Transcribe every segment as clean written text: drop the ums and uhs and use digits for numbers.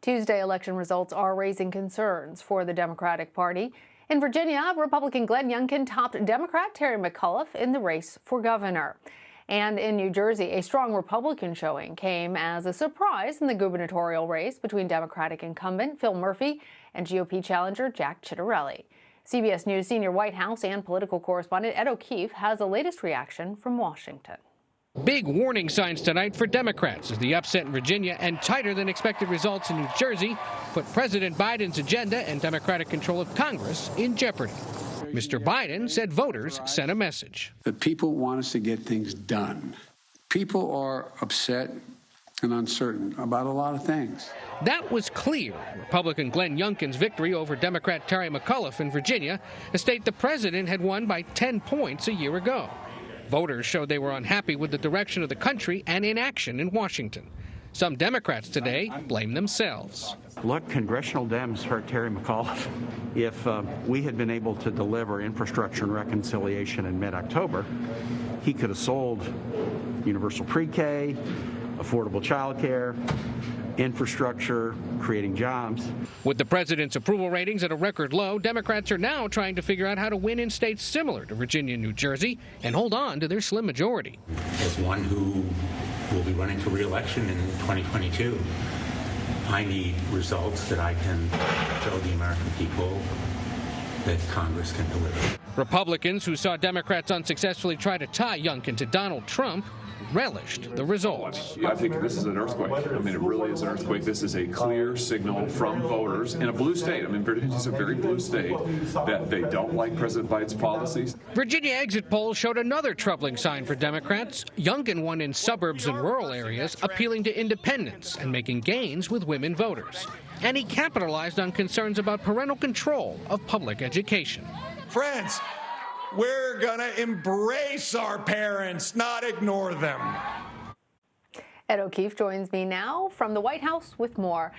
Tuesday election results are raising concerns for the Democratic Party. In Virginia, Republican Glenn Youngkin topped Democrat Terry McAuliffe in the race for governor. And in New Jersey, a strong Republican showing came as a surprise in the gubernatorial race between Democratic incumbent Phil Murphy and GOP challenger Jack Ciattarelli. CBS News senior White House and political correspondent Keefe has the latest reaction from Washington. Big warning signs tonight for Democrats as the upset in Virginia and tighter than expected results in New Jersey put President Biden's agenda and Democratic control of Congress in jeopardy. Mr. Biden said voters sent a message. The people want us to get things done. People are upset and uncertain about a lot of things. That was clear. Republican Glenn Youngkin's victory over Democrat Terry McAuliffe in Virginia, a state the president had won by 10 points a year ago. Voters showed they were unhappy with the direction of the country and inaction in Washington. Some Democrats today blame themselves. Look, congressional Dems hurt Terry McAuliffe. If we had been able to deliver infrastructure and reconciliation in mid-October, he could have sold universal pre-K, affordable child care, infrastructure, creating jobs. With the president's approval ratings at a record low, Democrats are now trying to figure out how to win in states similar to Virginia and New Jersey and hold on to their slim majority. As one who will be running for re-election in 2022, I need results that I can show the American people that Congress can deliver. Republicans who saw Democrats unsuccessfully try to tie Youngkin to Donald Trump relished the results. I think this is an earthquake. I mean, it really is an earthquake. This is a clear signal from voters in a blue state. I mean, Virginia is a very blue state that they don't like President Biden's policies. Virginia exit polls showed another troubling sign for Democrats. Youngkin won in suburbs and rural areas, appealing to independents and making gains with women voters. And he capitalized on concerns about parental control of public education. Friends, we're going to embrace our parents, not ignore them. Ed O'Keefe joins me now from the White House with more.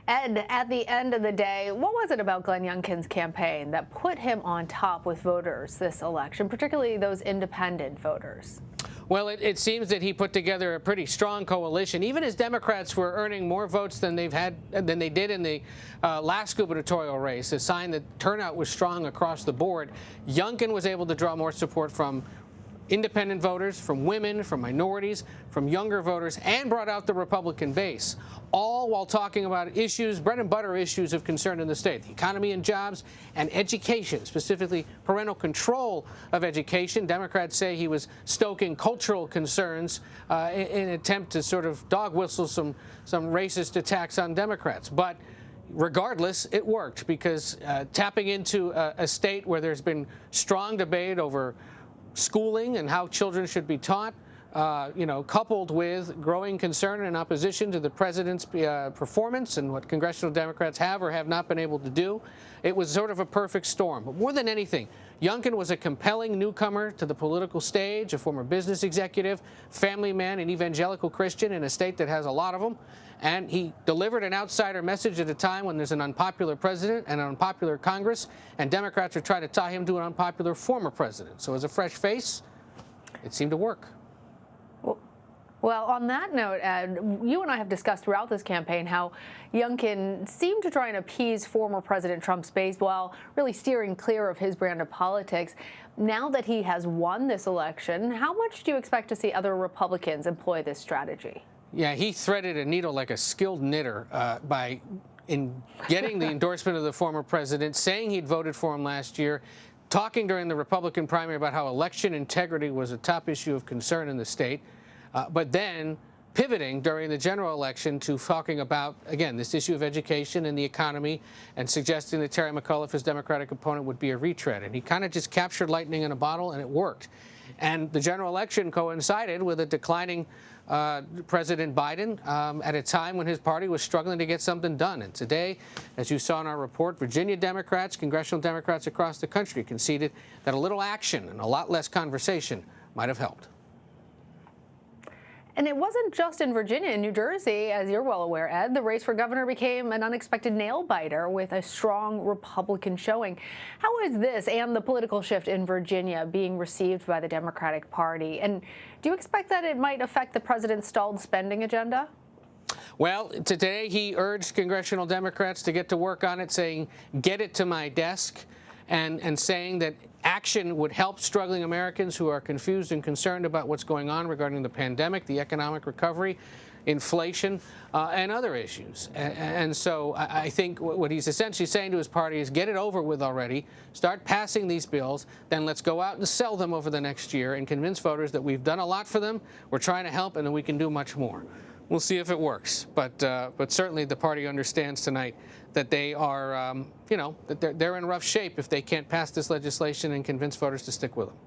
Ed, at the end of the day, what was it about Glenn Youngkin's campaign that put him on top with voters this election, particularly those independent voters? Well, it seems that he put together a pretty strong coalition, even as Democrats were earning more votes than they did in the last gubernatorial race, a sign that turnout was strong across the board. Youngkin was able to draw more support from independent voters, from women, from minorities, from younger voters, and brought out the Republican base, all while talking about issues, bread and butter issues of concern in the state, the economy and jobs, and education, specifically parental control of education. Democrats say he was stoking cultural concerns in an attempt to sort of dog whistle some racist attacks on Democrats. But regardless, it worked because tapping into a state where there's been strong debate over schooling and how children should be taught, coupled with growing concern and opposition to the president's performance and what congressional Democrats have or have not been able to do. It was sort of a perfect storm. But more than anything, Youngkin was a compelling newcomer to the political stage, a former business executive, family man, and evangelical Christian in a state that has a lot of them. And he delivered an outsider message at a time when there's an unpopular president and an unpopular Congress, and Democrats are trying to tie him to an unpopular former president. So as a fresh face, it seemed to work. Well, on that note, Ed, you and I have discussed throughout this campaign how Youngkin seemed to try and appease former President Trump's base while really steering clear of his brand of politics. Now that he has won this election, how much do you expect to see other Republicans employ this strategy? Yeah, he threaded a needle like a skilled knitter by getting the endorsement of the former president, saying he'd voted for him last year, talking during the Republican primary about how election integrity was a top issue of concern in the state, but then pivoting during the general election to talking about, again, this issue of education and the economy and suggesting that Terry McAuliffe, his Democratic opponent, would be a retread. And he kind of just captured lightning in a bottle, and it worked. And the general election coincided with a declining President Biden at a time when his party was struggling to get something done. And today, as you saw in our report, Virginia Democrats, congressional Democrats across the country conceded that a little action and a lot less conversation might have helped. And it wasn't just in Virginia. In New Jersey, as you're well aware, Ed, the race for governor became an unexpected nail-biter with a strong Republican showing. How is this and the political shift in Virginia being received by the Democratic Party? And do you expect that it might affect the president's stalled spending agenda? Well, today he urged congressional Democrats to get to work on it, saying, get it to my desk, and saying that action would help struggling Americans who are confused and concerned about what's going on regarding the pandemic, the economic recovery, inflation, and other issues. And so I think what he's essentially saying to his party is get it over with already, start passing these bills, then let's go out and sell them over the next year and convince voters that we've done a lot for them, we're trying to help, and that we can do much more. We'll see if it works, but certainly the party understands tonight that they are, you know, that they're in rough shape if they can't pass this legislation and convince voters to stick with them.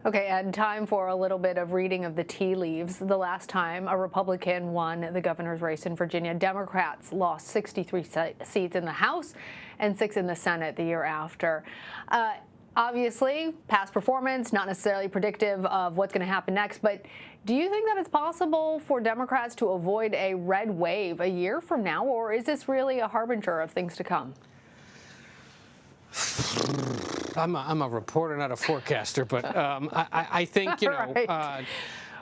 Okay, and time for a little bit of reading of the tea leaves. The last time a Republican won the governor's race in Virginia, Democrats lost 63 seats in the House and 6 in the Senate the year after. Obviously, past performance, not necessarily predictive of what's going to happen next, but do you think that it's possible for Democrats to avoid a red wave a year from now, or is this really a harbinger of things to come? I'm a reporter, not a forecaster, but I think, you know. Right.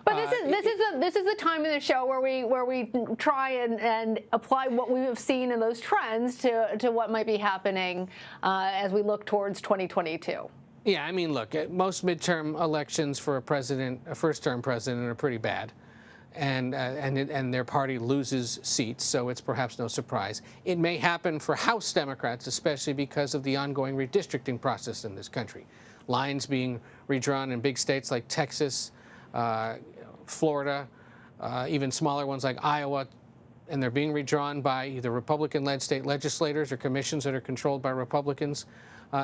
But this is the time in the show where we try and apply what we have seen in those trends to what might be happening as we look towards 2022. Yeah, I mean, look, most midterm elections for a president, a first-term president, are pretty bad, and their party loses seats, so it's perhaps no surprise. It may happen for House Democrats, especially because of the ongoing redistricting process in this country. Lines being redrawn in big states like Texas, Florida, even smaller ones like Iowa, and they're being redrawn by either Republican-led state legislators or commissions that are controlled by Republicans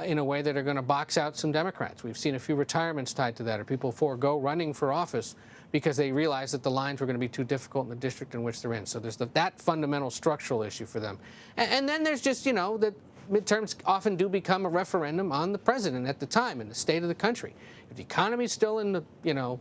in a way that are going to box out some Democrats. We've seen a few retirements tied to that, or people forego running for office because they realize that the lines were going to be too difficult in the district in which they're in. So there's that fundamental structural issue for them. And then there's just, you know, that midterms often do become a referendum on the president at the time and the state of the country. If the economy's still in the, you know,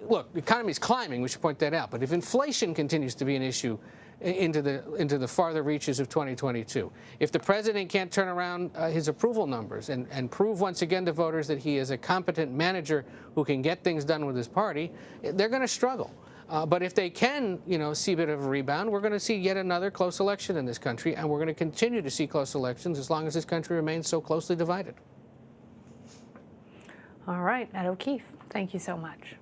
look, the economy's climbing, we should point that out. But if inflation continues to be an issue into the farther reaches of 2022, if the president can't turn around his approval numbers and prove once again to voters that he is a competent manager who can get things done with his party, they're going to struggle. But if they can, you know, see a bit of a rebound, we're going to see yet another close election in this country, and we're going to continue to see close elections as long as this country remains so closely divided. All right, Keefe, thank you so much.